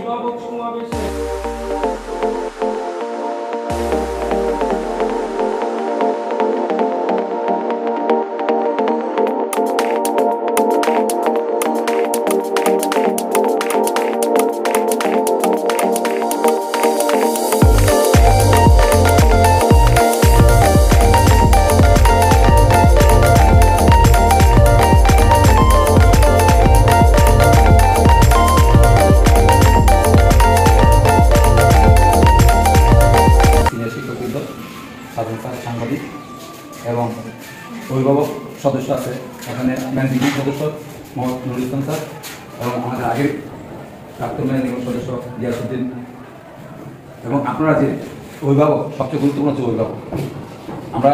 অভিভাবক সমাবেশে সাংবাদিক এবং অভিভাবক সদস্য আছে, এখানে ম্যানেজিং সদস্য মোহাম্মদ নুরুল ইসলাম স্যার এবং আমাদের আগের প্রাক্তন ম্যানেজিং সদস্য গিয়াসউদ্দিন এবং আপনারা যে অভিভাবক, সবচেয়ে গুরুত্বপূর্ণ হচ্ছে অভিভাবক। আমরা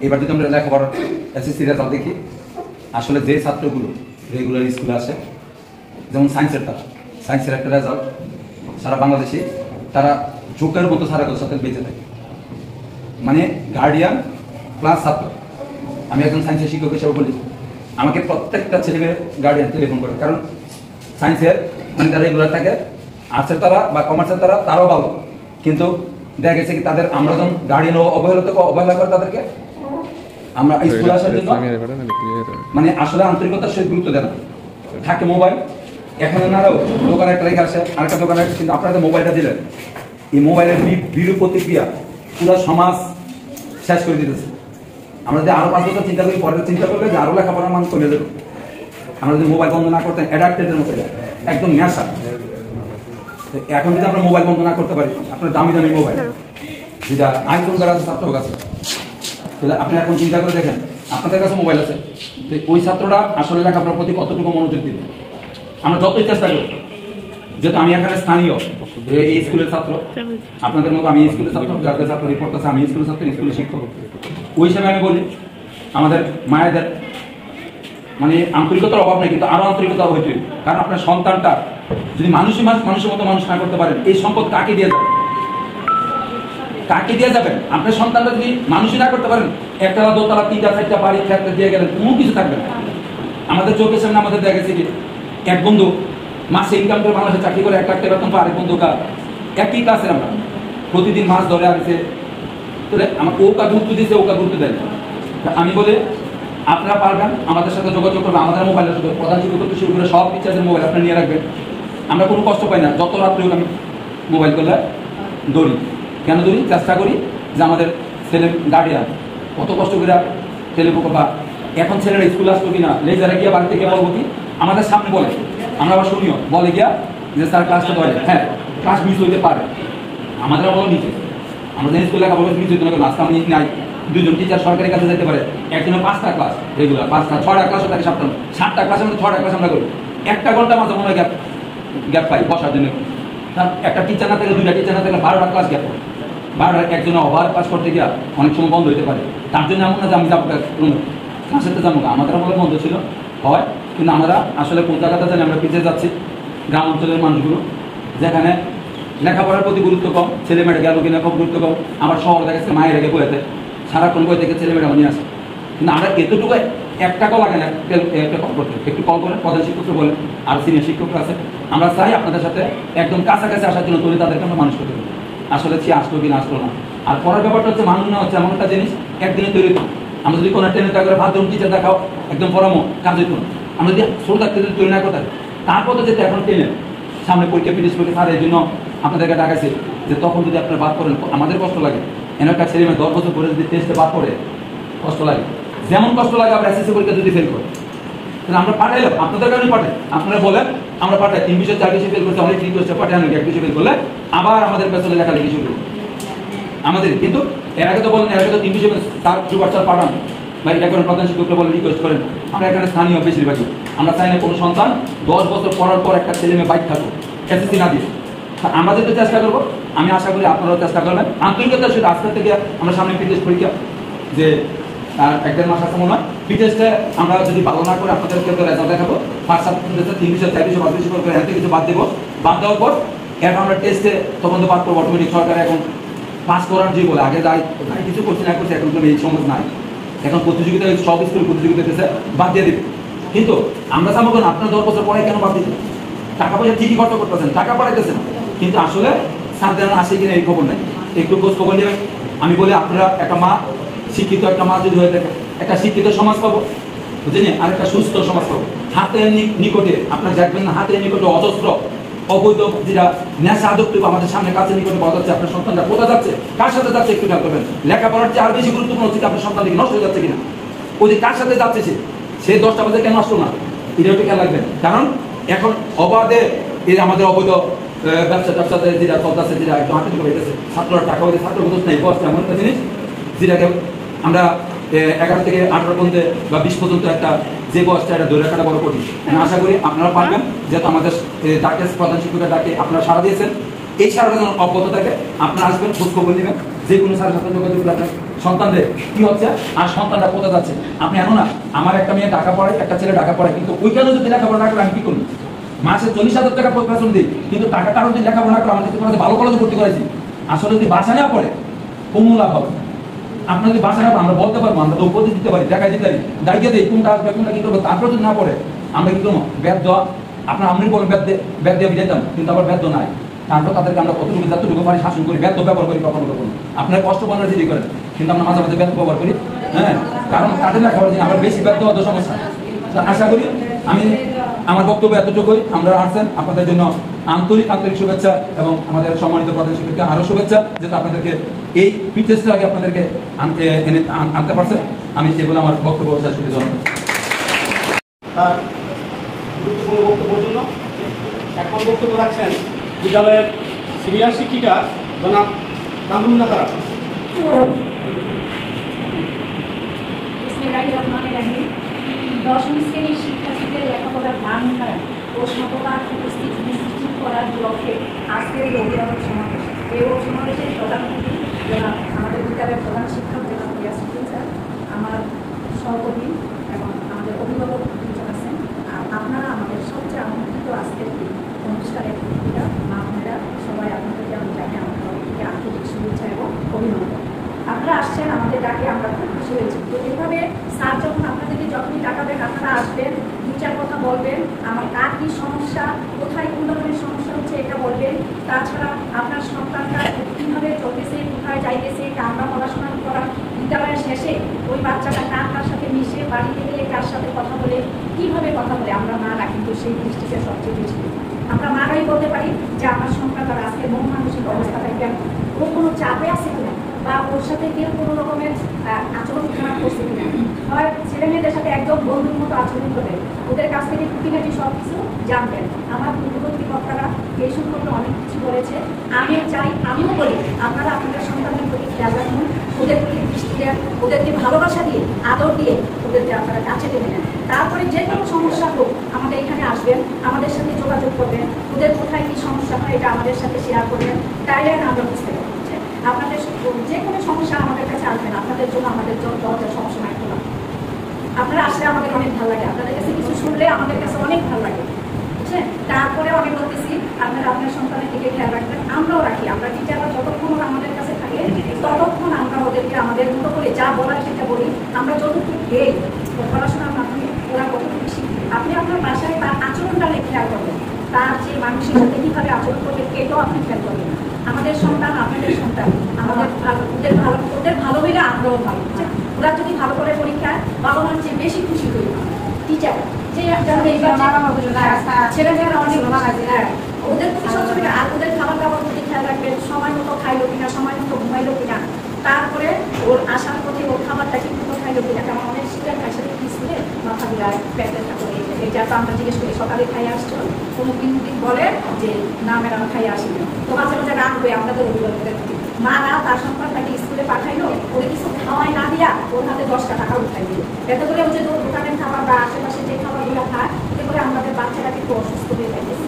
এবার যদি আমরা লেখাপড়ার এসএসসি রেজাল্ট দেখি, আসলে যে ছাত্রগুলো রেগুলার স্কুলে আসে, যেমন সায়েন্সের একটা রেজাল্ট সারা বাংলাদেশে তারা ঝোঁকের মতো সারা সাথে বেঁচে থাকে, মানে গার্ডিয়ান প্লাস ছাত্র। আমি একজন সায়েন্সের শিক্ষক হিসেবে বলি, আমাকে প্রত্যেকটা ছেলেমেয়ের গার্ডিয়ান টেলিফোন করে, কারণ সায়েন্সের মানে তারা রেগুলার থাকে, আর্টসের তারা বা কমার্সের তারাও ভালো, কিন্তু দেখা গেছে কি তাদের আমরা যখন গার্ডিয়ান অবহেলা করে তাদেরকে, আমরা স্কুলে আসার জন্য মানে আসলে আন্তরিকতার সহিত গুরুত্ব দেয় না, থাকে মোবাইল। এখানে নাও দোকানে একটা রেখে আসে, আরেকটা দোকানে, কিন্তু আপনারা মোবাইলটা দিলেন, এই মোবাইলের বিরূপ প্রতিক্রিয়া পুরো সমাজ শেষ করে দিতেছে। আমরা যদি আরো 5 বছর চিন্তা করি, পরে চিন্তা করলে যে আরো লেখাপড়ার মান কমে যাবে। আমরা যদি মোবাইল বন্ধ না করতেন, অ্যাডাক্টেডের মতো একদম নেশা। এখন যদি আমরা মোবাইল বন্ধ না করতে পারি, আপনার দামি দামি মোবাইল যেটা আইফোন করা আছে ছাত্র কাছে, তাহলে আপনি এখন চিন্তা করে দেখেন আপনাদের কাছে মোবাইল আছে, ওই ছাত্রটা আসলে লেখাপড়ার প্রতি কতটুকু মনোযোগ দিবে। আমরা যতই চেষ্টা করি, যেহেতু আমি এখানে স্থানীয় এই স্কুলের ছাত্র, আপনাদের মতো আমি স্কুলের ছাত্র, যাদের ছাত্র রিপোর্ট আছে আমি স্কুলের ছাত্র, স্কুলের শিক্ষক, ওই হিসাবে আমি বলি আমাদের মায়েদের মানে আন্তরিকতার অভাব নেই, কিন্তু আরো আন্তরিকতা হইতে, কারণ আপনার সন্তানটা যদি মানুষের মতো মানুষ না করতে পারেন, এই সম্পদ কাকে দিয়ে যাবেন? কাকে দিয়ে যাবেন? আপনার সন্তানটা যদি মানুষই না করতে পারেন, একতলা দোতলা 3টা 4টা বাড়ি খেতে দিয়ে গেলেন, কোনো কিছু থাকবে না। আমাদের চোখের সামনে আমাদের দেখা গেছে কি এক বন্ধু মাসে ইনকাম করে বাংলাদেশে চাকরি করে 1 লাখ টাকা বেতন পায়, আরেক বন্ধু একই ক্লাসের, আমরা প্রতিদিন মাছ ধরে আসছে, তাহলে আমাকে ওকা গুরুত্ব দিচ্ছে, ওকা গুরুত্ব দেয়। আমি বলে আপনারা পারবেন আমাদের সাথে যোগাযোগ করবেন, আমাদের মোবাইলের সাথে প্রধান শিক্ষক থেকে শুরু করে সব টিচারদের মোবাইল আপনারা নিয়ে রাখবেন। আমরা কোনো কষ্ট পাই না, যত রাত্রে আমি মোবাইল করলে দৌড়ি। কেন দৌড়ি? চেষ্টা করি যে আমাদের ছেলে গার্ডিয়ান কত কষ্ট করে ছেলেপক্ষ, বা এখন ছেলেরা স্কুল আসতো কিনা, লেজারে গিয়ে বাড়িতে গিয়ে বলবো কি, আমাদের সামনে বলে, আমরা আবার শুনিও, বলে গিয়া যে স্যার ক্লাসটা ধরে, হ্যাঁ ক্লাস মিস হইতে পারে, আমাদের বলো নিচে, আমাদের স্কুলে লেখাপড়া মিস হইতে না, আজকে আমি নাই 2জন টিচার সরকারি কাছে যেতে পারে, একজনের 5টা ক্লাস রেগুলার, 5টা 6টা ক্লাস থাকে, 7টা ক্লাস আমরা 6টা ক্লাস আমরা করি, 1টা ঘন্টা মাঝে মনে গ্যাপ পাই বসার জন্য। একটা টিচার না থাকলে, 2টা টিচার না থাকলে 12টা ক্লাস গ্যাপ, 12টা একজনের ওভার পাস করতে গিয়া অনেক সময় বন্ধ হইতে পারে। তার জন্য এমন না যে আমি যাবো ক্লাসেতে যাবো, আমাদের বলে বন্ধ ছিল হয়, কিন্তু আমরা আসলে কোন জায়গাতে জানি আমরা পিছিয়ে যাচ্ছি। গ্রাম অঞ্চলের মানুষগুলো যেখানে লেখাপড়ার প্রতি গুরুত্ব কম, ছেলে মেয়েটা গেল কিনা খুব গুরুত্ব কম, আবার শহর দেখেছে মায়ের রেখে বইতে সারাক্ষণ বই থেকে ছেলে মেয়েটা নিয়ে আসে, কিন্তু আমরা এতটুকু 1 টাকাও লাগে না একটা কল করতে, একটু কল করেন, প্রধান শিক্ষককে বলেন, আর সিনিয়র শিক্ষকরা আছে, আমরা চাই আপনাদের সাথে একদম কাছাকাছি আসার জন্য তৈরি, তাদেরকে আমরা মানুষ করতে পারি। আসলে সে আসলো কিনা আসলো না। আর পরের ব্যাপারটা হচ্ছে মানুষ না হচ্ছে এমন একটা জিনিস একদিনে তৈরি। আমরা যদি কোনো ট্রেনে থাকলে 5 জন টিচার দেখাও, একদম পরামো কাজ হইতো না। আমরা যদি ছোট থাকতে যদি তৈরি না করতে, তারপর তো যেতে এখন ট্রেনে সামনে পরীক্ষা পিটিশ করে তার এই জন্য আপনাদেরকে ডাকাইছে যে তখন যদি আপনারা বাদ করেন আমাদের কষ্ট লাগে। এন একটা ছেলে মেয়ে 10 বছর পরে যদি টেস্টে বাদ পড়ে কষ্ট লাগে, যেমন কষ্ট লাগে আমরা এসএসসি পরীক্ষা যদি ফেল করি, তাহলে আমরা পাঠাইলাম আপনাদের কারণে পাঠাই, আপনারা বলেন আমরা পাঠাই 3 বিষয় 4 বিষয় ফেল করতে, অনেক রিকোয়েস্টে পাঠাই, আমি 1 বিষয় ফেল করলে আবার আমাদের পেছনে লেখালেখি শুরু আমাদের। কিন্তু এর আগে তো বলেন, এর আগে তো 3 বিষয় তার যুবাচার পাঠান বা এটা করেন, প্রধান শিক্ষকরা বলে রিকোয়েস্ট করেন। আমরা এখানে স্থানীয় বেশিরভাগই আমরা চাই না কোনো সন্তান 10 বছর পড়ার পর একটা ছেলে মেয়ে বাইক থাকুক এসএসসি না দিয়ে। আমাদের তো চেষ্টা করবো, আমি আশা করি আপনারাও চেষ্টা করবেন আন্তরিকতার সাথে। আজকের থেকে আমরা সামনে পিটেস্ট পরীক্ষা যে 1-1.5 মাস আছে মনে হয়, পিটেস্টে আমরা যদি ভালো না করে আপনাদেরকে রেজাল্ট দেখাবো, 5-7 3 বিষয় 4 বিষয় 5 বিষয় করে এত কিছু বাদ দেবো। বাদ দেওয়ার পর এখন আমরা টেস্টে তখন তো বাদ করবো অটোমেটিক। সরকার এখন পাস করার যে বলে, আগে যাই কিছু করছি না করছি, এখন তো এই সমাজ নাই, এখন প্রতিযোগিতা সব স্কুল প্রতিযোগিতা বাদ দিয়ে দিবে। কিন্তু আমরা চাবো কেন আপনার 10 বছর পরে কেন বাদ দিতে? টাকা পয়সা ঠিকই খরচ করতেছেন, টাকা পাঠাইতেছেন, কিন্তু আসলে স্যার আসে কিনা এই খবর নাই, একটু খোঁজ খবর নেবেন। আমি বলি আপনারা একটা মা, শিক্ষিত একটা মা যদি হয়ে থাকে, একটা শিক্ষিত সমাজ পাবো, বুঝলেন, আর একটা সুস্থ সমাজ পাবো। হাতের নিকটে আপনার দেখবেন না, হাতের নিকটে অজস্র অবৈধ যেটা নেশা আদক্ত আমাদের সামনে কাছে নিকটে পাওয়া যাচ্ছে। আপনার সন্তানরা কোথায় যাচ্ছে, কার সাথে যাচ্ছে একটু খেয়াল করবেন। লেখাপড়ার চেয়ে আর বেশি গুরুত্বপূর্ণ হচ্ছে আপনার সন্তান দিকে নষ্ট হয়ে যাচ্ছে কিনা, ওই যে কার সাথে যাচ্ছে সে 10টা বাজে কেন আসলো না, এটা একটু খেয়াল রাখবেন। কারণ এখন অবাধে এই আমাদের অবৈধ ব্যবসাতে যেটা চলতেছে, যেটা একদম হাতে করে গেছে, ছাত্ররা টাকা হয়েছে, ছাত্র বুঝতে নাই, বস এমন একটা জিনিস যেটাকে আমরা 11 থেকে 18 পর্যন্ত বা 20 পর্যন্ত একটা যে বয়সটা এটা ধরে রাখাটা বড় কঠিন। আমি আশা করি আপনারা পারবেন, যেহেতু আমাদের ডাকে প্রধান শিক্ষকের ডাকে আপনারা সাড়া দিয়েছেন, এই সারাটা যেন অব্যাহত থাকে। আপনারা আসবেন, খোঁজ খবর নেবেন, যে কোনো সাড়ে সাথে যোগাযোগ আপনার সন্তানদের কি হচ্ছে আর সন্তানরা কোথায় যাচ্ছে। আপনি এখন না, আমার একটা মেয়ে টাকা পড়ায়, একটা ছেলে টাকা পড়ায়, কিন্তু ওইখানে যদি লেখাপড়া না করে আমি কি করি, মাসে 40,000 টাকা বেতন দিই, কিন্তু টাকা কারণ যদি লেখাপড়া না করে আমাদের ভালো কলেজে ভর্তি করেছি, আসলে যদি বাসা না পড়ে কোনো লাভ হবে। আপনার যদি বাসা না আমরা বলতে পারবো, আমরা তো উপদেশ দিতে পারি, দেখাই দিতে পারি, দাঁড়িয়ে দিই কোনটা আসবে কোনটা কি করবো, তারপরে যদি না পড়ে আমরা কি করবো, ব্যাদ দেওয়া, আপনার আমি বলেন ব্যাদ দিয়ে বিদাইতাম, কিন্তু আবার ব্যাদ নাই। তারপর তাদেরকে আমরা কতটুকু যতটুকু পারি শাসন করি, ব্যাদ ব্যবহার করি কখনো কখনো, আপনার কষ্ট পাওয়ার যদি করেন, কিন্তু আমরা মাঝে মাঝে ব্যাদ ব্যবহার করি। হ্যাঁ, কারণ তাদের না খাবার আবার বেশি ব্যাদ দেওয়া তো সমস্যা। আশা করি আমি আমার বক্তব্য এতটুকুই। আমরা আসছেন, আপনাদের জন্য আন্তরিক শুভেচ্ছা এবং আমাদের সম্মানিত প্রধান শিক্ষককে আরো শুভেচ্ছা, যেহেতু আপনাদেরকে এই ফিটনেসটা আগে আপনাদেরকে আনতে পারছে। আমি সেগুলো আমার বক্তব্য শেষ করে জানাবো। তার গুরুত্বপূর্ণ বক্তব্যের জন্য এখন বক্তব্য রাখছেন বিদ্যালয়ের সিনিয়র শিক্ষিকা জনাব কামরুন্না তারা। দশম শ্রেণীর শিক্ষার্থীদের লেখাপড়ার মান উন্নয়ন ও শতভাগ উপস্থিতি নিশ্চিত করার লক্ষ্যে আজকের এই অভিভাবক সমাবেশ। এই সমাবেশের প্রধান অতিথি জনাব আমাদের বিদ্যালয়ের প্রধান শিক্ষক জনাব ইয়াসুদ্দিন স্যার, আমার সহকর্মী এবং আমাদের অভিভাবক দুজন আছেন। আর আপনারা আমাদের সবচেয়ে আমন্ত্রিত আজকের অনুষ্ঠানের অতিথিরা, মা বোনেরা, সবাই আপনাদেরকে আমি জানি আমার তরফ থেকে আন্তরিক শুভেচ্ছা এবং অভিনন্দন। আপনারা আসছেন আমাদের ডাকে, আমরা খুব খুশি হয়েছি। তো এভাবে স্যার যখন আপনাদেরকে যখনই ডাকাবেন, আপনারা আসবেন, 2-4 কথা বলবেন, আমার কার কী সমস্যা, কোথায় কোন ধরনের সমস্যা হচ্ছে এটা বলবেন। তাছাড়া আপনার সন্তানটা কীভাবে চলতেছে, কোথায় যাইতেছে, আমরা পড়াশোনা করা বিদ্যালয়ের শেষে ওই বাচ্চাটা কার সাথে মিশে, বাড়িতে গেলে কার সাথে কথা বলে, কীভাবে কথা বলে, আমরা মারা কিন্তু সেই দৃষ্টিতে সবচেয়ে বেশি আমরা মারাই বলতে পারি যে আমার সন্তানটার আজকে মন মানসিক অবস্থাটা কেমন, ও কোনো চাপে আছে কিনা, বা ওর সাথে কেউ কোনো রকমের আচরণ খারাপ করছে কিনা, হয় ছেলে মেয়েদের সাথে একদম বন্ধুর মতো আচরণ করবেন, ওদের কাছ থেকে খুঁটিনাটি সব কিছু জানবেন। আমার পূর্ববর্তী বক্তারা এই সম্পর্কে অনেক কিছু বলেছে। আমিও চাই, আমিও বলি, আপনারা আপনাদের সন্তানের প্রতি খেয়াল রাখুন, ওদের প্রতি দৃষ্টি দেন, ওদেরকে ভালোবাসা দিয়ে, আদর দিয়ে ওদেরকে আপনারা কাছে টেনে নেন। তারপরে যে কোনো সমস্যা হোক আমাদের এখানে আসবেন, আমাদের সাথে যোগাযোগ করবেন, ওদের কোথায় কী সমস্যা হয় এটা আমাদের সাথে শেয়ার করবেন, তাইলে আমরা বুঝতে পারবো। আপনাদের যে কোনো সমস্যা আমাদের কাছে আসবেন, আপনাদের জন্য আমাদের দরজা সবসময় খোলা। আপনারা আসলে আমাদের অনেক ভালো লাগে, আপনাদের কাছে কিছু শুনলে আমাদের কাছে অনেক ভালো লাগে, বুঝছেন। তারপরে আমি বলতেছি, আপনারা আপনার সন্তানের দিকে খেয়াল রাখবেন, আমরাও রাখি। আমরা টিচাররা যতক্ষণ আমাদের কাছে থাকে ততক্ষণ আমরা ওদেরকে আমাদের মতো করে যা বলার সেটা বলি। আমরা যতটুকু দেই পড়াশোনার মাধ্যমে ওরা কতটুকু শিখি। আপনি আপনার বাসায় তার আচরণটা খেয়াল করবেন, তার যে মানুষের সাথে কীভাবে আচরণ করবেন এটাও আপনি খেয়াল করবেন। আমাদের সন্তান আপনাদের সন্তান, ওদের ভালো হইলে আমরাও ভালো। ওরা যদি ভালো করে পরীক্ষায় বাবা মার চেয়ে বেশি খুশি হই টিচার, যে ছেলেমেয়েরা অনেক ওদের প্রতি সবসময়। আর ওদের খাবার দাবার প্রতি খেয়াল রাখবেন, সময় মতো খাইলো কিনা, সময় মতো ঘুমাইলো কিনা, তারপরে ওর আসার পথে ওর খাবারটা ঠিক মতো খাইলো কিনা। কারণ অনেক শিকার খাই সাথে স্কুলে মাথা বিলায় প্যাকেটটা করে এটা তো আমরা জিজ্ঞেস করি সকালে খাইয়ে আসছো, কোনো দিন বলে যে না ম্যাডাম খাইয়ে আসিনি, তো মাঝে মাঝে রাগ হয়ে আপনাদের অভিভাবকদের মারা তার সন্তানটাকে স্কুলে পাঠাইলো, ওরে কিছু খাওয়াই না দিয়া ওর হাতে 10টা টাকা উঠাই দিল। এতে করে ওই যে দোকানের খাবার বা আশেপাশে যে খাবারগুলো খায়, এতে করে আমাদের বাচ্চাটাকে একটু অসুস্থ হয়ে যাইতেছে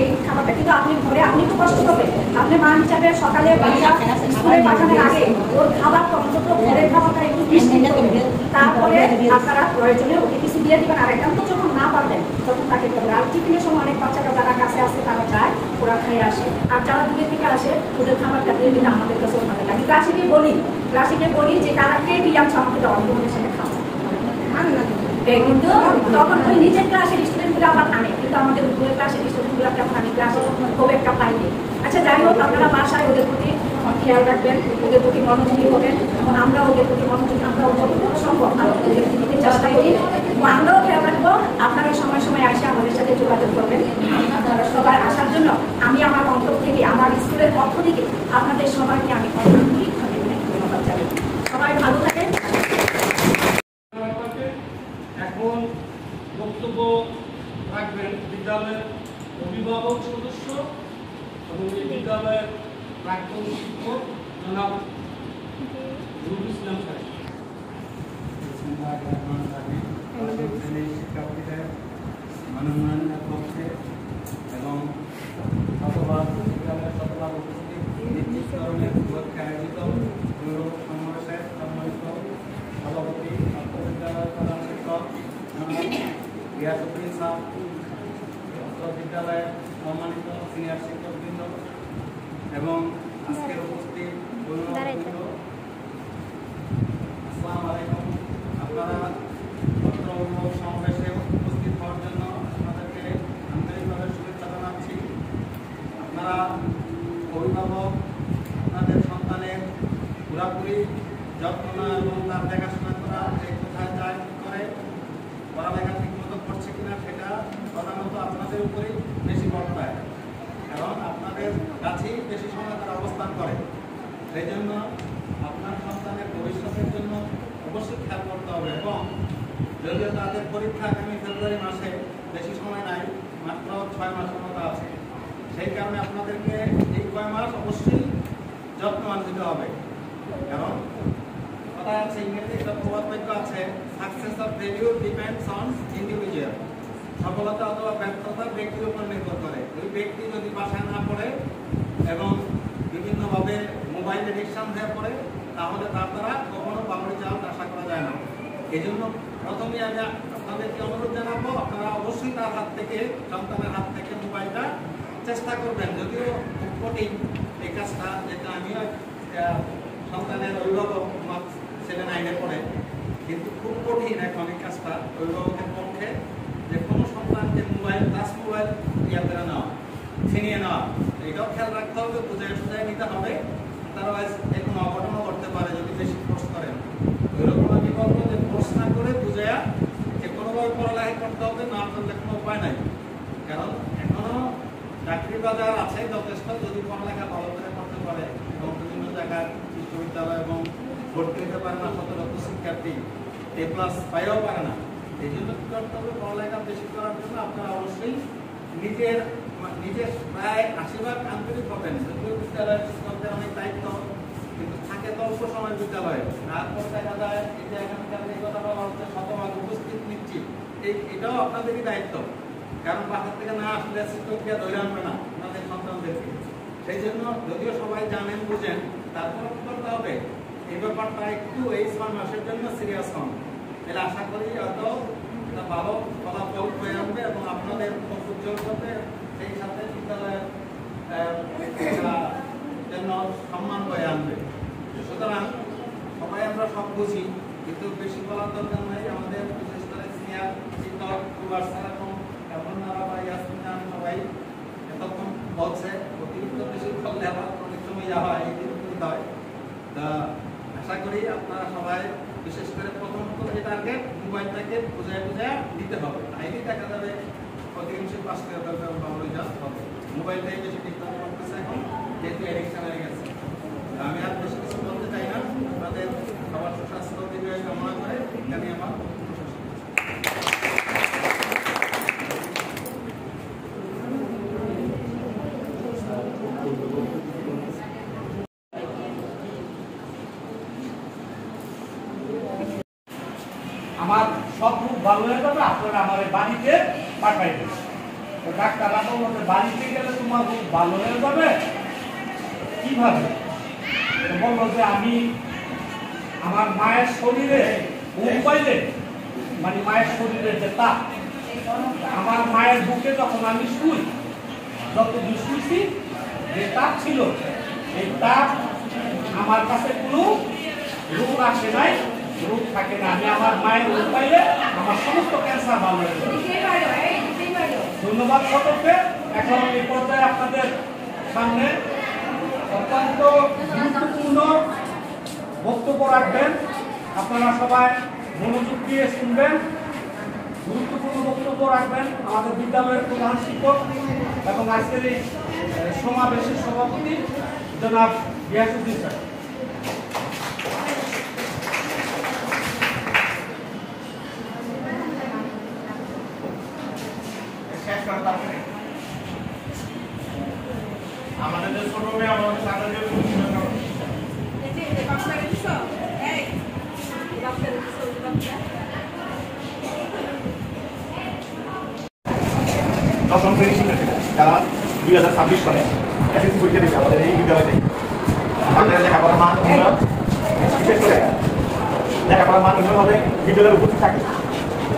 এই খাবারটা। কিন্তু আপনি ঘরে আপনি তো কষ্ট করবেন, আপনি মা হিসাবে সকালে বাচ্চা স্কুলে পাঠানোর আগে ওর খাবারটা অন্তত ঘরের খাবারটা একটু মিষ্টি করবেন, তারপরে আপনারা প্রয়োজনে ওকে কিছু দিয়ে দিবেন। আর একান্ত যখন না পারবেন তখন তাকে করবেন। আর টিফিনের সময় অনেক বাচ্চারা যারা কাছে আসে তারা যায়, ওরা খেয়ে আসে। আর যারা দূরের থেকে আসে ওদের খাবারটা দিয়ে দিলে আমাদের কাছে ভালো লাগে। ক্লাসিকে বলি যে কারা কে দিয়ে আনছে আমাকে অল্পদের সাথে খাওয়া, কিন্তু তখন ওই নিজের ক্লাসের স্টুডেন্টগুলো আবার আনে। কিন্তু আমাদের উপরে ক্লাসে স্টুডেন্টগুলো তেমন আমি ক্লাসে খুব একটা পাইনি। আচ্ছা যাই হোক, আপনারা বাসায় ওদের প্রতি খেয়াল রাখবেন, ওদের প্রতি মনোযোগী হবেন এবং আমরা ওদের প্রতি মনোযোগী, আমরা যতটুকু সম্ভব ওদের দিতে চেষ্টা করি এবং আমরাও খেয়াল রাখবো। আপনারা সময় সময় এসে আমাদের সাথে যোগাযোগ করবেন। আপনারা সবাই আসার জন্য আমি আমার অন্তর থেকে, আমার স্কুলের পক্ষ থেকে আপনাদের সবাইকে আমি আন্তরিকভাবে ধন্যবাদ জানাই। সবাই ভালো থাকেন। এখন বক্তব্য রাখবেন বিদ্যালয়ের অভিভাবক সদস্য এবং এই বিদ্যালয়ের প্রাক্তন শিক্ষক জনাব নুরুল ইসলাম সাহেব। শিক্ষার্থীদের মনোনয়নের পক্ষে এবং শতভাগ বিদ্যালয়ের শতভাগ উপস্থিত নিশ্চিতকরণের উপলক্ষে আয়োজিত সমাবেশের সম্মানিত সভাপতি বিদ্যালয়ের প্রধান শিক্ষক রিয়াজউদ্দিন স্যার, বিদ্যালয়ের সম্মানিত সিনিয়র শিক্ষকবৃন্দ এবং আজকের উপস্থিত আসসালামু আলাইকুম। আপনারা পত্র সমাবেশে উপস্থিত হওয়ার জন্য আপনাদেরকে আন্তরিকভাবে শুভেচ্ছা জানাচ্ছি। আপনারা অভিভাবক আপনাদের সন্তানের পুরাপুরি যত্ন নেওয়া এবং তার দেখাশোনা করা, যে কোথায় যায় কী করে, পড়ালেখা ঠিকমতো করছে কিনা সেটা প্রধানত আপনাদের উপরেই বেশি বর্তায়, কারণ আপনাদের কাছেই বেশি সময় তারা অবস্থান করে। সেই জন্য আপনার সন্তানের ভবিষ্যতের জন্য অবশ্যই খেয়াল করতে হবে এবং যদিও তাদের পরীক্ষা আগামী ফেব্রুয়ারি মাসে, বেশি সময় নাই, মাত্র 6 মাসের মতো আছে, সেই কারণে আপনাদেরকে এই 6 মাস অবশ্যই যত্নবান দিতে হবে। কারণ কথা আছে, ইংরেজি একটা প্রবাদ বাক্য আছে, success of failure depends on individual. সফলতা অথবা ব্যর্থতা ব্যক্তির উপর নির্ভর করে। ওই ব্যক্তি যদি বাসায় না পড়ে এবং বিভিন্নভাবে মোবাইল এডিকশন হয়ে পড়ে, তাহলে তার দ্বারা কখনো বাবরি চাল আশা করা যায় না। এই জন্য প্রথমেই আমি আপনাদেরকে অনুরোধ জানাবো, আপনারা অবশ্যই তার হাত থেকে, সন্তানের হাত থেকে মোবাইলটা চেষ্টা করবেন। যদিও খুব কঠিন এই কাজটা, যেটা আমিও সন্তানের অভিভাবক, আমার ছেলে 9-এ পড়ে, কিন্তু খুব কঠিন এখন এই কাজটা অভিভাবকের পক্ষে, যে কোনো সন্তানকে মোবাইল, টাচ মোবাইল ইয়াতে নেওয়া, ছিনিয়ে নেওয়া, এটাও খেয়াল রাখতে হবে, বুঝায় সুঝায় নিতে হবে। আদারওয়াইজ কোনো অঘটনও করতে পারে যদি বেশি ফোর্স করেন। ওইরকম আমি বলবো যে ফোর্স না করে বুঝায়া যে কোনোভাবে পড়ালেখা করতে হবে, না করলে কোনো উপায় নাই। কারণ এখনো চাকরি বাজার আছে যথেষ্ট, যদি পড়ালেখা ভালো করে করতে পারে এবং বিভিন্ন জায়গায় বিশ্ববিদ্যালয় এবং ভর্তি হতে পারে না, শত শিক্ষার্থী A+ পাইও পারে না। এই জন্য কি করতে হবে, পড়ালেখা বেশি করার জন্য আপনারা অবশ্যই নিজের প্রায় 80% আন্তরিক হবেন। যদিও বিদ্যালয়ের শিক্ষকদের অনেক দায়িত্ব, কিন্তু থাকে তো অল্প সময় বিদ্যালয়ে, তারপর দেখা যায় এই যে এখানকার এই কথা বলা হচ্ছে শতভাগ উপস্থিত নিচ্ছি, এটাও আপনাদেরই দায়িত্ব। কারণ বাসা থেকে না আসলে শিক্ষককে ধরে আনবে না আপনাদের সন্তানদেরকে। সেই জন্য যদিও সবাই জানেন, বুঝেন, তারপর কি করতে হবে, এই ব্যাপারটা একটু এই 6 মাসের জন্য সিরিয়াস হন। তাহলে আশা করি হয়তো এটা ভালো ফলাফল হয়ে আসবে এবং আপনাদের উজ্জ্বল করবে, সেই সাথে বিদ্যালয়ের জন্য সম্মান বয়ে আনবে। সুতরাং সবাই আমরা সব বুঝি, কিন্তু বেশি বলার দরকার নাই। আমাদের বিশেষ করে সিনিয়র শিক্ষক কুমার স্যার এবং আপনারা বা ইয়াসমিন সবাই এতক্ষণ বলছে, অতিরিক্ত বেশি বললে আবার অনেক সময় হয়, হয়। তা আশা করি আপনারা সবাই, বিশেষ করে প্রথমত যে টার্গেট, মোবাইলটাকে বুঝায় বুঝায় দিতে হবে। আইডি দেখা যাবে অধিকাংশই পাস করে ফেলবে বা রেজাল্ট হবে। মোবাইলটাই বেশি ডিস্টার্ব করতেছে এখন, যেহেতু অ্যাডিকশন হয়ে গেছে। আমি আর বেশি কিছু বলতে চাই না। আপনাদের সবার সুস্বাস্থ্য দিবে কামনা করে এখানে আমার আমার সব খুব ভালো হয়ে যাবে, আপনারা আমার বাড়িতে পাঠাইবেন। ডাক্তার বলতে বাড়িতে গেলে তোমার খুব ভালো হয়ে যাবে কিভাবে? বললো যে আমি আমার মায়ের শরীরে ঘুম পাইলে, মানে মায়ের শরীরে যে তাপ, আমার মায়ের বুকে যখন আমি শুই, যতদিন শুইছি যে তাপ ছিল, এই তাপ আমার কাছে কোনো রোগ আসে নাই, রোগ থাকে না। আমি আমার মায়ের রোগ পাইলে আমার সমস্ত ক্যান্সার ভালো হয়ে যাবে। ধন্যবাদ সকলকে। এখন এই পর্যায়ে আপনাদের সামনে অত্যন্ত গুরুত্বপূর্ণ বক্তব্য রাখবেন। আপনারা সবাই মনোযোগ দিয়ে শুনবেন। গুরুত্বপূর্ণ বক্তব্য রাখবেন আমাদের বিদ্যালয়ের প্রধান শিক্ষক এবং আজকের এই সমাবেশের সভাপতি জনাব গিয়াসউদ্দিন স্যার। আমাদের যে ছোট মেয়ে আমাদের সাথে যে দশম শ্রেণী শিক্ষার্থী যারা 2026 সালে এসএসসি পরীক্ষা দিচ্ছে আমাদের এই বিদ্যালয়তে তাদের লেখাপড়ার মান উন্নয়ন, বিশেষ করে লেখাপড়ার মান উন্নয়ন হবে বিদ্যালয়ে উপস্থিত থাকে।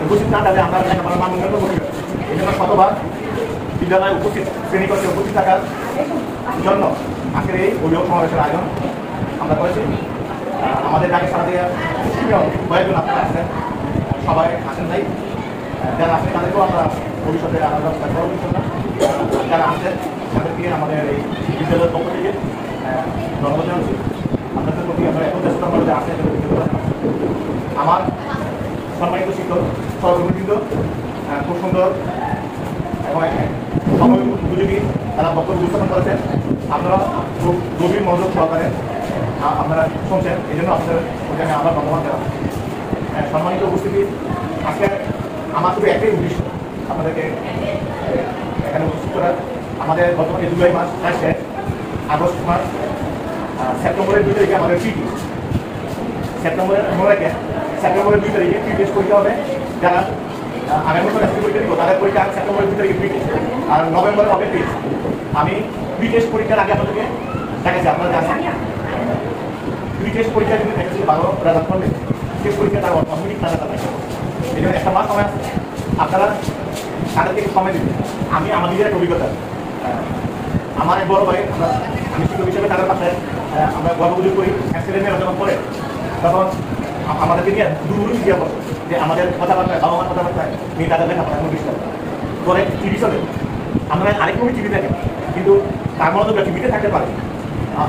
উপস্থিত না থাকলে আমরা লেখাপড়ার মান উন্নয়ন করতে পারি। এই জন্য শতবার বিদ্যালয়ে উপস্থিত শ্রেণীকক্ষে উপস্থিত থাকার জন্য আজকের এই অভিভাবক সমাবেশের আয়োজন আমরা করেছি। আমাদের ডাকে সারা দিয়ে কয়েকজন আপনারা আসছেন, সবাই আসেন নাই, যারা আসেন তাদেরকেও আমরা ভবিষ্যতে আলাদা যারা আসেন তাদেরকে আমাদের এই বিদ্যালয়ের পক্ষ থেকে ধন্যবাদ জানাচ্ছি। আপনাদের প্রতি আমরা এখন চেষ্টা করবো যে আসেন। আমার সম্মানিত শিক্ষক সহকর্মীবৃন্দ খুব সুন্দর এবং সময় উপযোগী তারা বক্তব্য উপস্থাপন করেছেন। আপনারা খুব গভীর মনোযোগ সহকারে আপনারা শুনছেন, এই জন্য আপনাদের ওখানে আবার ধন্যবাদ জানাচ্ছি। সম্মানিত উপস্থিতি, আজকে আমার শুধু একটাই উদ্দেশ্য আপনাদেরকে এখানে উপস্থিত করার। আমাদের বর্তমানে জুলাই মাস আসছে, আগস্ট মাস, সেপ্টেম্বরের 2 তারিখে আমাদের পিটি, সেপ্টেম্বরের 2 তারিখে পি টেস্ট পরীক্ষা হবে। যারা আগামী বছর এসএসসি পরীক্ষা দিব তাদের পরীক্ষা সেপ্টেম্বরের 2 তারিখে পি টেস্ট, আর নভেম্বরে হবে টেস্ট। আমি পি টেস্ট পরীক্ষার আগে আপনাদেরকে দেখাচ্ছি, আপনারা জানেন পি টেস্ট পরীক্ষা যদি দেখেছি ভালো রেজাল্ট করলে টেস্ট পরীক্ষা তার অটোমেটিক তারা এই জন্য একটা মাস সময় আছে, আপনারা তাদের থেকে সময় দিবেন। আমি আমার নিজের একটা অভিজ্ঞতা, আমার এক বড় ভাই, আমি শিক্ষক হিসেবে তাদের পাশে আমরা গর্ববোধ করি। ছেলে মেয়েরা যখন পড়ে তখন আমাদেরকে নিয়ে দূর দিয়ে বসে যে আমাদের কথাবার্তায়, বাবা মার কথাবার্তায় মেয়ে তাদের লেখাপড়া কোনো বিশ্বাস পরে টিভি চলে। আমরা আরেক রকম টিভি দেখেন, কিন্তু তার মনোযোগ টিভিতে থাকতে পারে।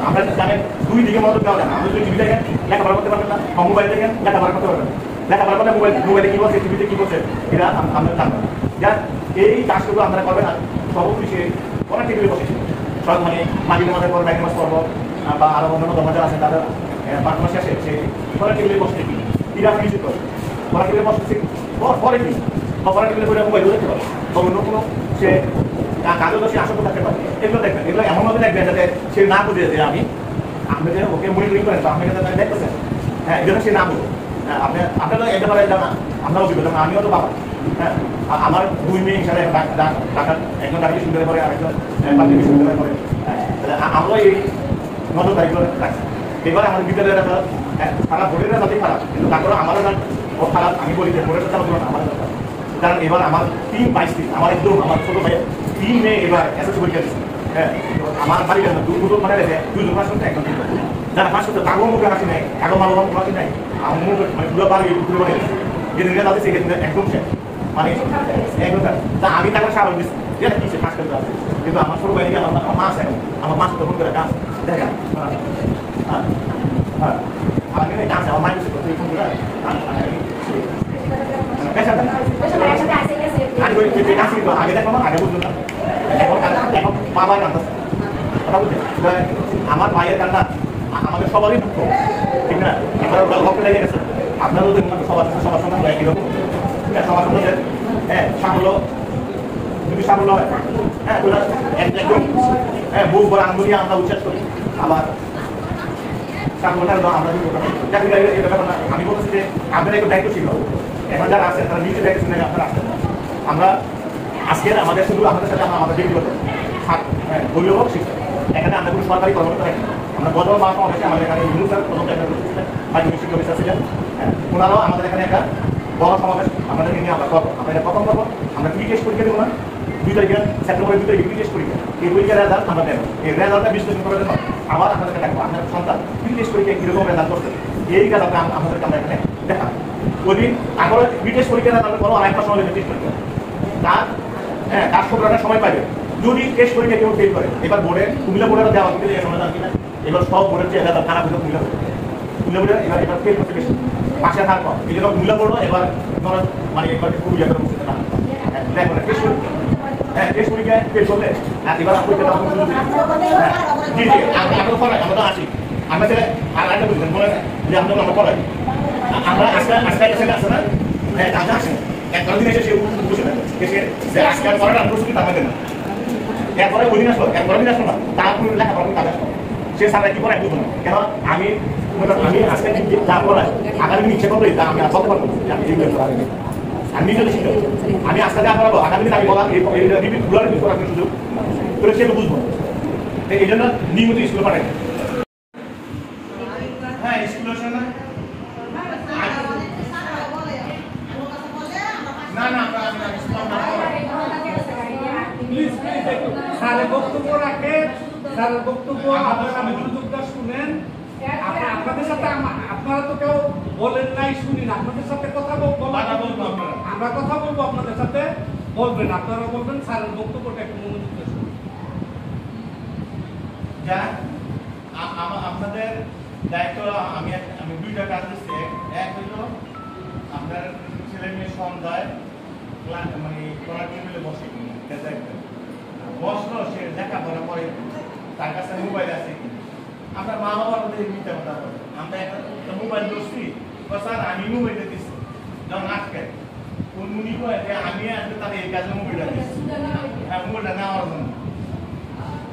আমরা জানেন 2 দিকে মনোযোগ দেওয়া যায় না। আমরা যদি টিভি দেখেন লেখাপড়া করতে পারবেন না, মোবাইল দেখেন লেখাপড়া করতে পারবেন না। লেখাপড়া করলে মোবাইলে কী বলছে, টিভিতে কী বলছে, এটা আমরা জানবো। যার এই কাজগুলো আমরা করবেন না, সর্বোপরি সে অনেক টেবিলে বসেছে সব, মানে মাঝে মাঝে পর ব্যাংক মাস করবো বা আরও অন্যান্য দরজা আছে তাদের পার্টনার শেষে সে পড়া টেবিলে বসে কি এরা কিছু করে পড়া টেবিলে বসেছে পরে কি বা পড়া টেবিলে করে মোবাইল দেখতে পারে বা অন্য কোনো সে কাজও সে আসক্ত থাকতে পারে। এগুলো দেখবেন, এগুলো এমনভাবে দেখবেন যাতে সে না বুঝে যে আপনি যে ওকে মনিটরিং করেন তো আপনি যাতে দেখতেছেন, হ্যাঁ এই জন্য সে না বুঝে। হ্যাঁ আপনার তো এটা পারে জানা, আপনার অভিজ্ঞতা, আমিও তো বাবা। হ্যাঁ আমার 2 মেয়ে হিসাবে ঢাকার একজন ঢাকা বিশ্ববিদ্যালয় পড়ে, আরেকজন পাবলিক বিশ্ববিদ্যালয় পড়ে। আমরা এই নজরদারিগুলো রাখছি। এবার আমাদের বিদ্যালয়ের তারা বোর্ডের রেজাল্টই খারাপ, কিন্তু তারপরে আমারও খারাপ। আমি বলি যে বোর্ডের রেজাল্ট না আমাদের দরকার, কারণ এবার আমার 3-22 আমার একদম আমার ছোটো ভাই 3 মেয়ে এবার এসএসসি পরীক্ষা দিচ্ছে। হ্যাঁ আমার বাড়ির দুটো মানে রেখে 2জন পাস করতে একজন যারা পাস করতে তাকেও মুখে হাসি নেই, তাকেও মানব হাসি নেই, আমার মুখ মানে পুরো বাড়ি পুরো বাড়ি যেদিন রেজাল্ট দিচ্ছে সেদিন একদম শেষ, মানে একদম। তা আমি তাকে স্বাভাবিক দিচ্ছি যেটা কি সে পাস করতে হবে, কিন্তু আমার ছোটো ভাই আমার মা আছে, আমার মা তখন করে কাজ দেখা হ্যাঁ হ্যাঁ আমাকে ডান্স আমার মায়ের করতে ফোন করে আগে দেখো আগে বুঝলো না, এখন এখন বাবা কান্দাচ্ছে কথা বুঝছে। আমার মায়ের কান্না আমাদের সবারই দুঃখ, ঠিক না? এবার ওরা লক্ষ্য লেগে গেছে, আপনারও দেখুন সবার সঙ্গে একই রকম সবার সঙ্গে। হ্যাঁ সাফল্য যদি সাফল্য হয়, হ্যাঁ ওরা একদম হ্যাঁ বুক ভরা আঙ্গুল দিয়ে আমরা উচ্ছ্বাস করি। আবার সাফল্য আমরা এটা ব্যাপার না। আমি বলছি যে আপনারা একটু দায়িত্বশীল হবে। এখন যারা আছে তারা নিজের দায়িত্ব নিয়ে আপনারা আসেন। আমরা আজকের আমাদের শুধু আমাদের সাথে আমরা আমাদের ব্যক্তিগত অভিভাবক শিক্ষক, এখানে আমরা কোনো সরকারি কর্মকর্তা রাখি। আমরা গত মাস অনেকে আমাদের এখানে ইউনিভার্সাল প্রথম মাধ্যমিক শিক্ষক অফিসার ছিলেন, ওনারাও আমাদের এখানে একটা বড় সমাবেশ আমাদেরকে নিয়ে আমরা করবো। আমরা এটা প্রথম করবো, আমরা প্রি টেস্ট পরীক্ষা দেবো না 2 তারিখে সেপ্টেম্বরের 2 তারিখে প্রি টেস্ট পরীক্ষা। এই পরীক্ষার রেজাল্ট আমরা দেবো, এই রেজাল্টটা বিশ্লেষণ করার জন্য আবার আপনাদেরকে দেখবো আপনার সন্তান প্রি টেস্ট পরীক্ষায় কীরকম রেজাল্ট করতে, এই কাজ আমাদেরকে আমরা এখানে দেখাবো। ওই দিন তারপরে প্রি টেস্ট পরীক্ষা রেজাল্টের পরও আর একটা সময় টেস্ট পরীক্ষা, তার হ্যাঁ কাজ করার সময় পাবে যদি টেস্ট পরীক্ষা কেউ ফেল করে এবার বোর্ডে কুমিল্লা বোর্ডে দেওয়া কিন্তু এবার সব বোর্ডের চেয়ে এলাকা খারাপ হতো কুমিল্লা বোর্ডে এবার ফেল করতে বেশি পাশে থাকবো এই জন্য কুমিল্লা বোর্ডও এবার মানে এবার খুব ইয়ে করে বসতে না দেখো না টেস্ট পরীক্ষা হ্যাঁ টেস্ট পরীক্ষায় ফেল করলে আর এবার পরীক্ষা দেওয়া জি জি আমরা করাই আমরা তো আসি আমরা ছেলে আর একটা বুঝলেন বলে যে আমরা করাই আমরা আজকে ছেলে আসে না হ্যাঁ কাজে আসে একবার দিন এসে সে বুঝে না যে আজকে আর করার প্রস্তুতি তামাকে না একবারে ওই দিন আসলো একবার দিন আসলো না তারপর লেখাপড়া কাজ আসলো সে সারা কি করে একটু না কেন আমি আজকে যা করাই আগামী দিন ইচ্ছে করবো তা আমি আর বলতে পারবো আমি আমি নিজে শিখতে আমি আজকে যা করাবো আগামী দিন আমি বলা রিপিট করার সুযোগ করে সেটা বুঝবো এই জন্য নিয়মিত স্কুলে পাঠাই হ্যাঁ স্কুল আসে না না না প্লিজ স্যারের বক্তব্য রাখেন স্যারের বক্তব্য আপনারা মনোযোগটা শুনেন আপনাদের সাথে আপনারা তো কেউ বলেন নাই শুনি না আপনাদের সাথে কথা বলবো আমরা কথা বলবো আপনাদের সাথে বলবেন আপনারা বলবেন স্যারের বক্তব্যটা একটু মনোযোগ দিয়ে শুনুন যা আপনাদের দায়িত্ব আমি দুইটা কাজ দিচ্ছি এক হইল আপনার ছেলে মেয়ে সন্ধ্যায় মানে পড়ার টেবিলে বসে বসলো সে লেখাপড়া করে তার কাছে মোবাইল আছে আমরা মা বাবার মিথ্যা কথা বলে আমরা একটা মোবাইল ধরছি স্যার আমি মোবাইলটা দিচ্ছি যখন আজকে উনি কয় যে আমি আসলে তাহলে এই কাজে মোবাইলটা দিচ্ছি হ্যাঁ মোবাইলটা নেওয়ার জন্য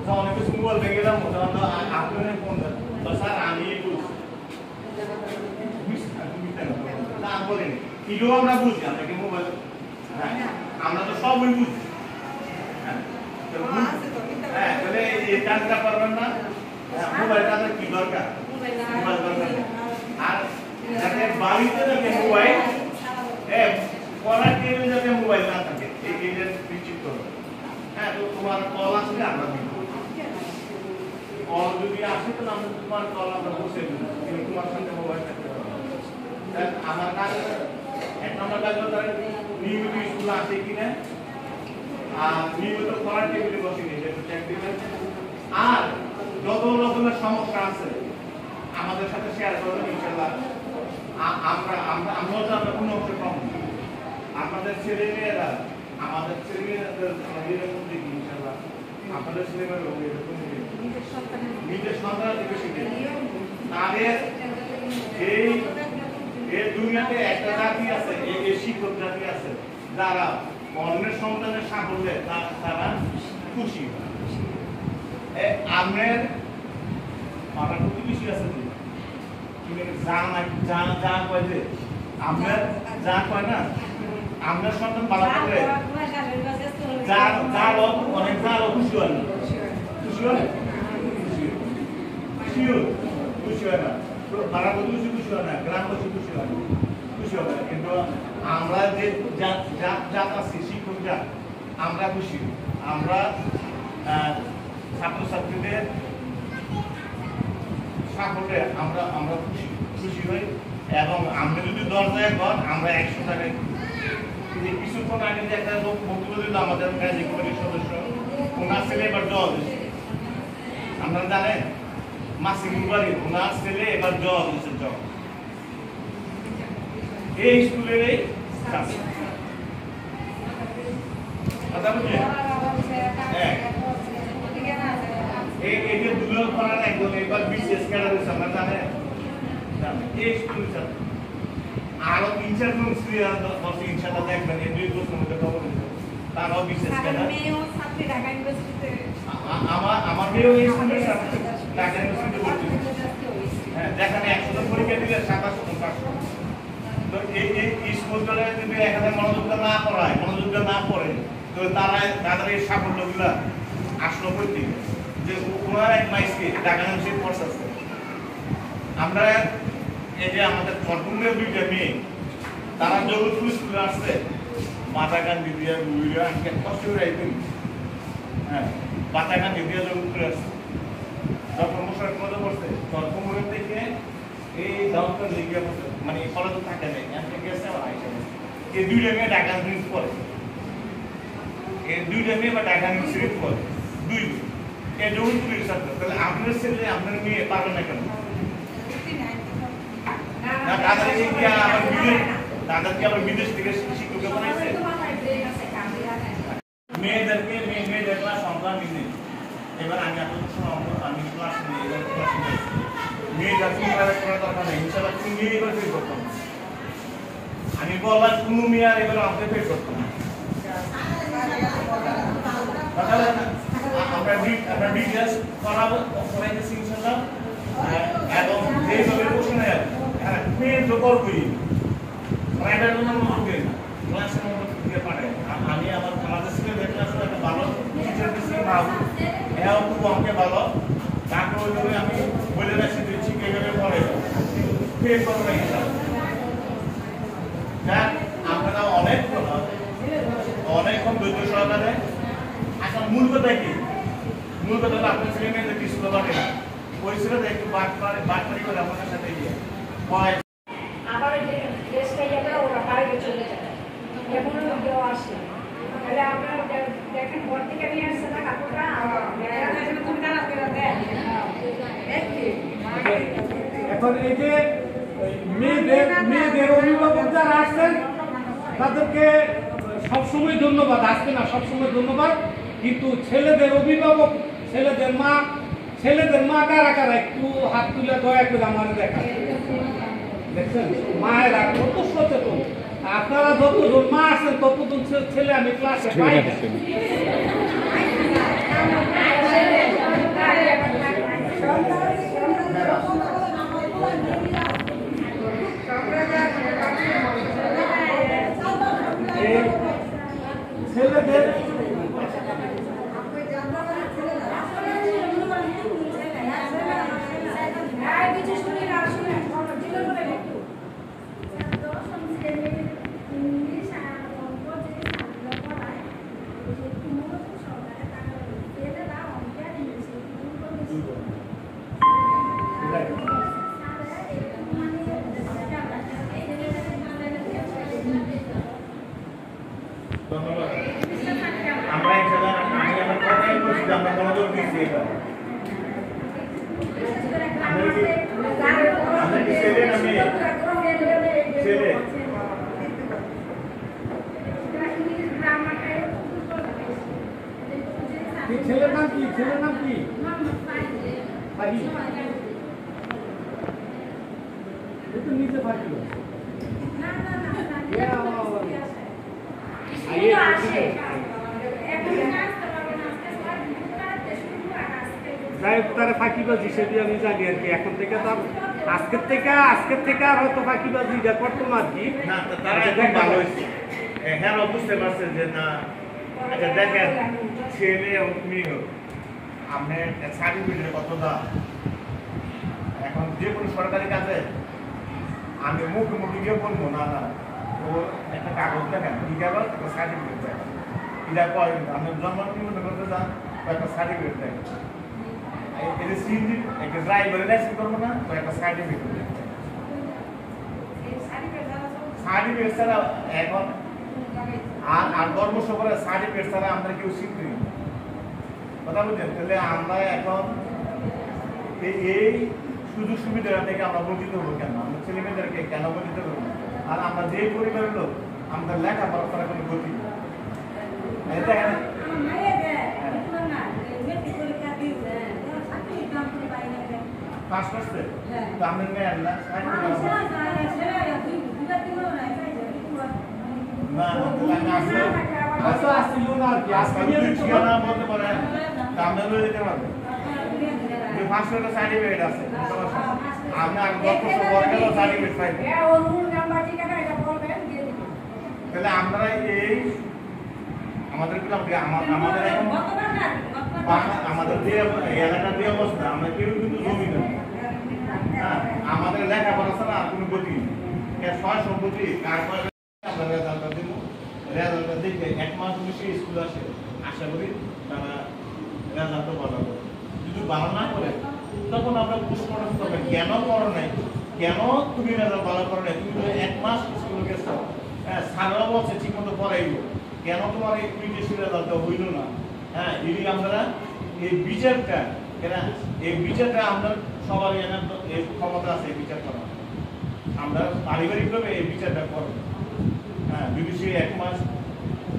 যখন একটু মোবাইল ভেঙে গেলাম তখন আপনার ফোন দেন স্যার আমি না বলিনি এগুলো আমরা বুঝি আমরা কি মোবাইল হ্যাঁ আমরা তো সবই বুঝি হ্যাঁ তাহলে এই কাজটা পারবেন না মোবাইলটা কি দরকার মোবাইল দরকার আর যাতে বাড়িতে যাতে মোবাইল পড়ার টেবিলে যাতে মোবাইল না থাকে এই যে নিশ্চিত করো হ্যাঁ তো তোমার কল আসলে আমরা দিব কল যদি আসে তো আমরা তোমার কল আমরা বসে দিব কিন্তু তোমার সঙ্গে মোবাইল থাকতে হবে আমার কাজ এক নম্বর কাজ হলো নিয়মিত স্কুল আসে কিনা আর নিয়মিত পড়ার টেবিলে বসে নিয়ে চেক দিবেন আর যত রকমের সমস্যা আছে আমাদের সাথে শেয়ার করবেন ইনশাআল্লাহ আমরা কোনো অংশ কম আপনাদের ছেলে মেয়েরা আমাদের ছেলে মেয়েদের মধ্যে ইনশাআল্লাহ আপনাদের ছেলে মেয়েরা নিজের সন্তান থেকে শিখে তাদের এই দুনিয়াতে একটা জাতি আছে এই শিক্ষক জাতি আছে যারা অন্যের সন্তানের সাফল্যে তারা খুশি আপনার আমার প্রতিবেশী আছে যা কয় যে আপনার যা কয় না আপনার সন্তান পালা করে অনেক যার খুশি হয় না খুশি হয় খুশি হয় না পাড়া প্রতিবেশী খুশি হয় না গ্রামবাসী খুশি হয় না খুশি হবে না কিন্তু আমরা যে জাত আছি শিক্ষক জাত আমরা খুশি আমরা ছাত্রছাত্রীদের সাফল্যে আমরা খুশি হই এবং আমরা যদি 10 টাকা কর আমরা 100 টাকায় কিছুক্ষণ আগে যে একটা লোক বক্তব্য দিল আমাদের ম্যাজিক কমিটির সদস্য ওনার ছেলে এবার জজ আপনারা জানেন মাসিক মুবারি ওনার ছেলে এবার জজ হচ্ছে জজ এই স্কুলের এই কথা বুঝলেন এই যে দুলাল পাড়ার একজন এবার বিশেষ ক্যাডার হয়েছে আমরা জানেন এই স্কুল আরো 3-4 জন বসে ইনশাআল্লাহ দেখবেন এই 2 বছরের মধ্যে খবর হয়েছে তারাও বিশেষ ক্যাডার আমার মেয়েও এই স্কুলে ঢাকা ইউনিভার্সিটি ভর্তি হ্যাঁ যেখানে 100 জন পরীক্ষা দিলে 27 জন পাস তো এই স্কুলগুলো যদি এখানে মনোযোগ না পড়ে তো তাদের এই সাফল্যগুলো আসলো করতে যে ওনার এক মাইসকে ঢাকা ইউনিভার্সিটি কোর্স আছে আমরা এই যে আমাদের চট্টগ্রামের 2টা মেয়ে তারা জগৎপুর স্কুলে আসছে বাতাকান্দি দিয়ে বুড়িয়া আমি কষ্ট করে আইতেন হ্যাঁ বাতাকান্দি দিয়ে জগৎপুরে আসছে প্রমোশন মধ্যে পড়ছে প্রমোশন থেকে এই দাউদকার লিগে মানে কলেজ থাকে না এখান থেকে গেছে আর আইসা এই 2টা মেয়ে ঢাকা ইউনিভার্সিটি পড়ে এই দুইটা মেয়ে বা ঢাকা ইউনিভার্সিটি পড়ে দুই এই জগৎপুরের ছাত্র তাহলে আপনার ছেলে আপনার মেয়ে পারবে না কেন না দাদাকে কি আবার বিদেশ দাদাকে আবার বিদেশ থেকে শিক্ষক বানাইছে মেয়েদেরকে মেয়েদের ক্লাস সংখ্যা মিলে এবার আমি আপনাদের সময় আমি ক্লাস নিয়ে এবার ক্লাস নিয়ে মেয়েদের কিভাবে করার দরকার নেই ইনশাআল্লাহ তুমি মেয়ে এবার ফেল করতাম আমি বললাম কোনো মেয়ে আর এবার আমাকে ফেল করতাম আমরা ডিটেলস করাবো করাইতেছি ইনশাআল্লাহ এবং যেভাবে প্রশ্ন মেয়ে জোর করি এটা জন্য মনে না ক্লাসের মধ্যে পাঠায় আমি আমাদের ছেলেদের ক্লাসে একটা ভালো টিচার দিচ্ছি মাহবুব এও খুব অঙ্কে ভালো তাকে ওইভাবে আমি বলে রাখছি দিচ্ছি এইভাবে পড়ে ফেল করবো না যাক আপনারা অনেকক্ষণ ধৈর্য সহকারে এখন মূল কথা কি মূল কথা হলো আপনার ছেলে মেয়েদের স্কুলে পাঠে না ওই ছেলেদের একটু বাটপারি করে আপনাদের সাথে গিয়ে আবার দেশটা যাবে ওরা বাইরে চলে যাবে এমনও কেউ আসে তাহলে আপনারা দেখেন ঘর থেকে নিয়ে আসছে না কাপড়টা এখন এই যে মেয়েদের অভিভাবক যারা আসছেন তাদেরকে সবসময় ধন্যবাদ আসছে না সবসময় ধন্যবাদ কিন্তু ছেলেদের অভিভাবক ছেলেদের মা কারা কারা একটু হাত তুলে দয়া করে আমার দেখা দেখছেন মায়েরা কত সচেতন আপনারা যতজন মা আছেন ততজন ছেলে আমি ক্লাসে পাই না ছেলেদের আমরা ইনশাআল্লাহ আমি আমার কথাই বলছি আমরা মনোযোগ দিচ্ছি এবার আমরা কি ছেলে না মেয়ে ছেলে ছেলের নাম কি ফাহি তো নিচে ফাহি তারা ফাঁকিবাজি সেটি আমি জানি আর কি এখন থেকে তার আজকের থেকে আর হয়তো ফাঁকিবাজি করতো না আর কি না তারা একদম ভালো হয়েছে হ্যাঁ বুঝতে পারছেন যে না আচ্ছা দেখেন ছেলে এবং মেয়ে আপনি সার্টিফিকেটের কত দাম এখন যে কোনো সরকারি কাজে আমি মুখে গিয়ে বলবো না ও একটা কাগজ দেখেন কি কাগজ একটা সার্টিফিকেট দেখেন এটা কয় আপনি জন্ম নিবন্ধন করতে যান একটা সার্টিফিকেট দেখেন এটা সিএনজি একটা ড্রাইভারের লাইসেন্স করবো না তো একটা সার্টিফিকেট ছাড়া এখন আর 10 বছর পরে সার্টিফিকেট ছাড়া আমরা কেউ শিখতে কথা বুঝছেন তাহলে আমরা এখন এই সুযোগ সুবিধা থেকে আমরা বঞ্চিত হবো কেন আমরা ছেলে মেয়েদেরকে কেন বঞ্চিত করবো আর আমরা যে পরিবারের লোক আমাদের লেখাপড়া করার কোনো গতি পাস করছে তো আমরা মেয়ের না আমরা এই আমাদের আমাদের যে এলাকার যে অবস্থা আমরা কেউ কিন্তু জমি না আমাদের লেখাপড়া ছাড়া কোনো গতি সয় সম্পত্তি আমরা রেজাল্টটা দিব রেজাল্টটা দেখে 1 মাস বেশি স্কুল আসে আশা করি তারা রেজাল্টটা ভালো করে যদি ভালো না করে তখন আমরা পোস্টমর্টম করবে কেন করো নাই কেন তুমি রেজাল্ট ভালো করো নাই তুমি 1 মাস স্কুলে গেছো হ্যাঁ সারা বছর ঠিক মতো পড়াইবো কেন তোমার এই প্রিটেস্টের রেজাল্টটা হইল না? হ্যাঁ, যদি আমরা এই বিচারটা এই বিচারটা আমরা সবারই এই ক্ষমতা আছে এই বিচার করা। আমরা পারিবারিকভাবে এই বিচারটা করবো। হ্যাঁ, যদি সে 1 মাস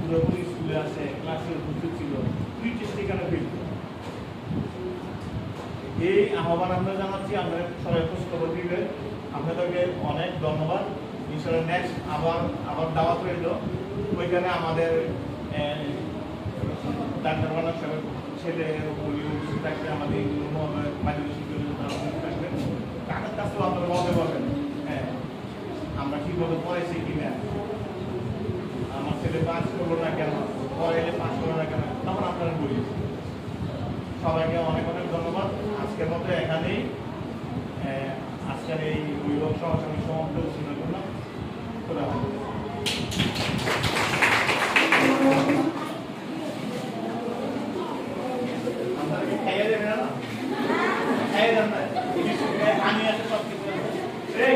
পুরোপুরি স্কুলে আসে, ক্লাসে উপস্থিত ছিল, প্রিটেস্ট এখানে ফেল। এই আহ্বান আমরা জানাচ্ছি, আমরা সবাই খোঁজখবর দিবে। আপনাদেরকে অনেক ধন্যবাদ। ইনশাআল্লাহ নেক্সট আবার দাওয়াত রইল। ওইখানে আমাদের ডাক্তার মানব সাহেব ছেলে উপস্থিত থাকবে, আমাদের মাধ্যমিক শিক্ষক থাকবে। তাদের কাছেও আপনারা বলতে পারবেন হ্যাঁ আমরা কীভাবে পড়াইছি কিনা, আমার ছেলে পাস করলো না কেন, পড়াইলে পাস করলো না কেন, তখন আপনারা বলি। সবাইকে অনেক অনেক ধন্যবাদ। আজকের মতো এখানেই আজকের এই অভিভাবক সমাবেশ সমাপ্ত ঘোষণা করলাম। খোদা হাফেজ। আপনাদেরকে খাইয়ে দেবে না? খাইয়ে দেন না? পানি আছে, সব কিছু আছে। এই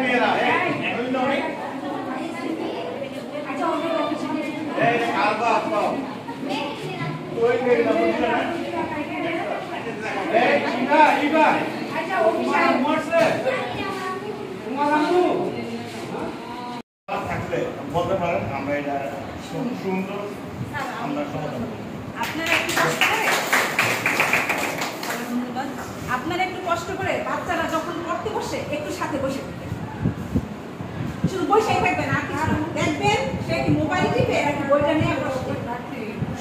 মেয়েরা এখন তো অনেক থাকলে বলতে পারেন, আমরা এটা সুন্দর আমরা সমাধান করি। আপনারা একটু কষ্ট করে বাচ্চারা যখন পড়তে বসে একটু সাথে বসে থাকবেন, শুধু বসেই থাকবেন আর কিছু দেখবেন সে কি মোবাইল টিপে বইটা নিয়ে বসে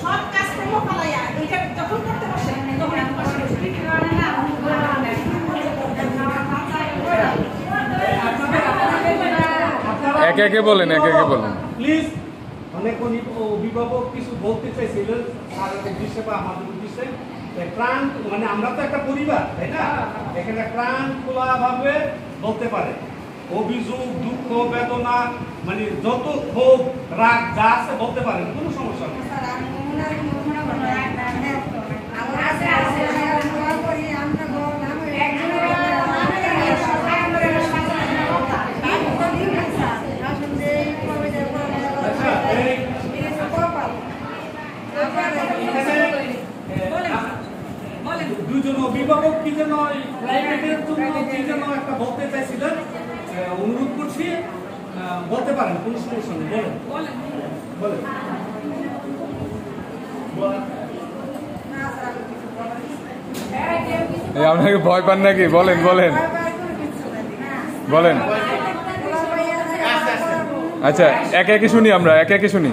সব কাজ করবো পালাইয়া এটা যখন করতে বসে তখন একটু বসে একে একে বলেন, একে একে বলেন প্লিজ। অনেক অভিভাবক কিছু বলতে চাইছিলেন স্যারের উদ্দেশ্যে বা আমাদের উদ্দেশ্যে। প্রাণ মানে আমরা তো একটা পরিবার, তাই না? এখানে প্রাণ খোলাভাবে বলতে পারে, অভিযোগ, দুঃখ, বেদনা, মানে যত ক্ষোভ, রাগ যা আছে বলতে পারেন, কোনো সমস্যা নেই। দুজন অভিভাবক কি যেন প্রাইভেটের জন্য কি যেন একটা বলতে চাইছিলেন, অনুরোধ করছি বলতে পারেন, কোনো সমস্যা নেই। বলেন বলেন। আপনাকে ভয় পান নাকি? বলেন বলেন বলেন। আচ্ছা, একে একে শুনি, আমরা একে একে শুনি।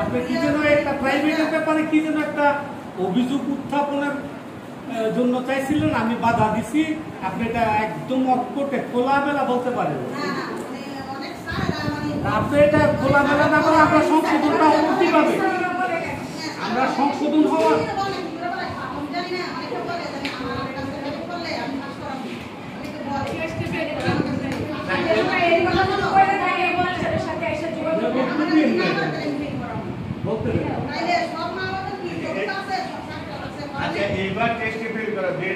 আপনি কি যেন একটা প্রাইভেটের ব্যাপারে কি যেন একটা অভিযোগ উত্থাপনের জন্য চাইছিলেন, আমি বাধা দিছি। আপনি এটা একদম অকপটে খোলামেলা বলতে পারেন। আপনি এটা খোলামেলা না বলে আমরা সংশোধনটা হবো কিভাবে? আমরা সংশোধন হওয়ার আচ্ছা, এইবার টেস্টে ফেল করা যে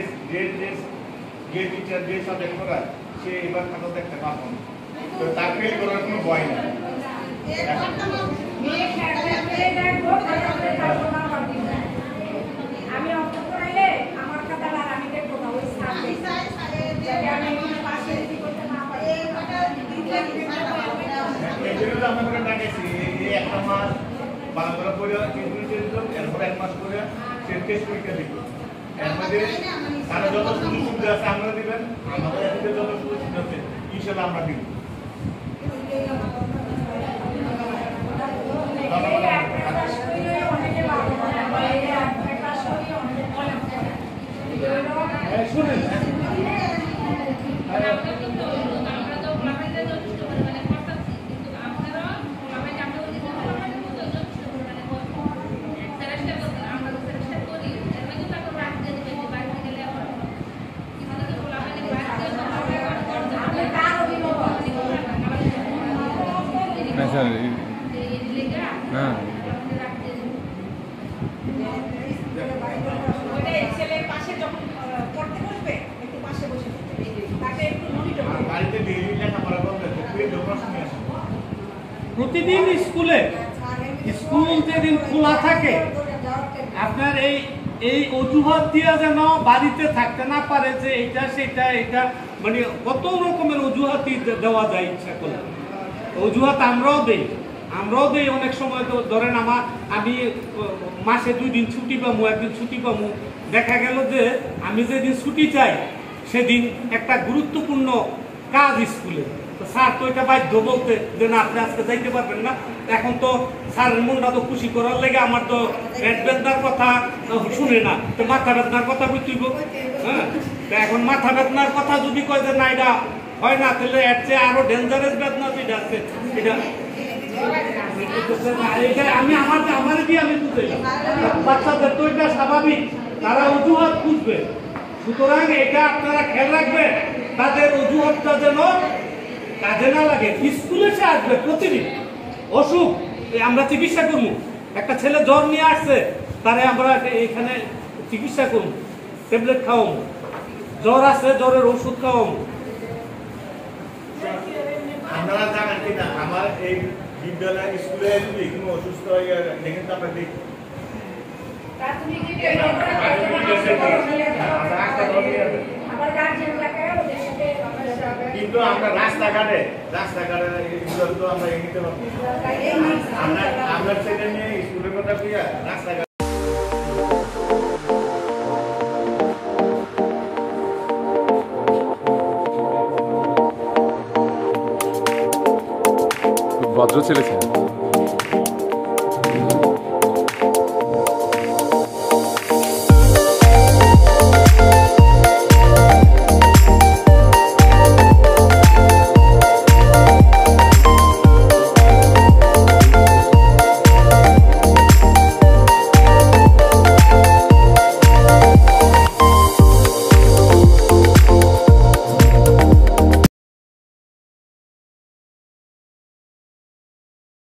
টিচার যে সাবজেক্ট করা সে এবার খাতা দেখতে পারবো না, তো তার ফেল করার কোনো ভয় নেই। আমি অঙ্ক করাইলে আমার খাতা আর আমি দেখবো না, ওই আমরা ডাকেছি একটা মাস বাংলা করে এরপর 1 মাস করে টেস্ট পরীক্ষা দিব। এর মধ্যে তারা যত সুযোগ সুবিধা আছে আমরা দিবেন, আমাদের এদিকে যত সুযোগ সুবিধা আছে ইনশাল্লাহ আমরা দিব। শুনেন, ওইটা ছেলের পাশে যখন পড়তে বসবে একটু পাশে বসে তাকে একটু মনিটর করবে। বাড়িতে ডেইলি লেখাপড়া করবে তুই প্রশ্ন নিয়ে আসো। প্রতিদিন স্কুলে স্কুল যেদিন খোলা থাকে আপনার এই অজুহাত দিয়ে যেন বাড়িতে থাকতে না পারে যে এটা সেটা এটা মানে কত রকমের অজুহাতই দেওয়া যায় ইচ্ছা করলে। অজুহাত আমরাও দেই অনেক সময়। তো ধরেন আমি মাসে 2 দিন ছুটি পাবো, 1 দিন ছুটি পাবো, দেখা গেল যে আমি যেদিন ছুটি চাই সেদিন একটা গুরুত্বপূর্ণ কাজ স্কুলে, তো স্যার তো এটা বাধ্য বলতে যে না আপনি আজকে যাইতে পারবেন না। এখন তো স্যারের মনটা তো খুশি করার লেগে আমার তো পেট বেদনার কথা শুনে না, তো মাথা বেদনার কথা বুঝতেইব। হ্যাঁ, তো এখন মাথা বেদনার কথা যদি কয় যে না এটা হয় না, তাহলে এর চেয়ে আরো ডেঞ্জারাস বেদনা যেটা আছে এটা আমি আমার দিয়ে আমি বুঝলাম। বাচ্চাদের তো এটা স্বাভাবিক, তারা অজুহাত খুঁজবে। সুতরাং এটা আপনারা খেয়াল রাখবেন তাদের অজুহাতটা যেন কাজে না লাগে। স্কুলে সে আসবে প্রতিদিন, অসুখ আমরা চিকিৎসা করবো। একটা ছেলে জ্বর নিয়ে আসছে, তারে আমরা এখানে চিকিৎসা করবো, ট্যাবলেট খাওয়াবো। জ্বর আছে, জ্বরের ওষুধ খাওয়াবো। আপনারা জানেন কিনা আমার এই বিদ্যালয় স্কুলে যদি কোনো অসুস্থ হয়ে দেখেন তো আপনার দেখি আবার গার্জিয়ানটাকে ওদের সাথে কিন্তু আমরা রাস্তাঘাটে এগুলো তো আমরা নিতে পারবো। আমরা ছেলে নিয়ে স্কুলের কথা দিয়ে রাস্তাঘাটে ভদ্র ছেলে ছিলেন।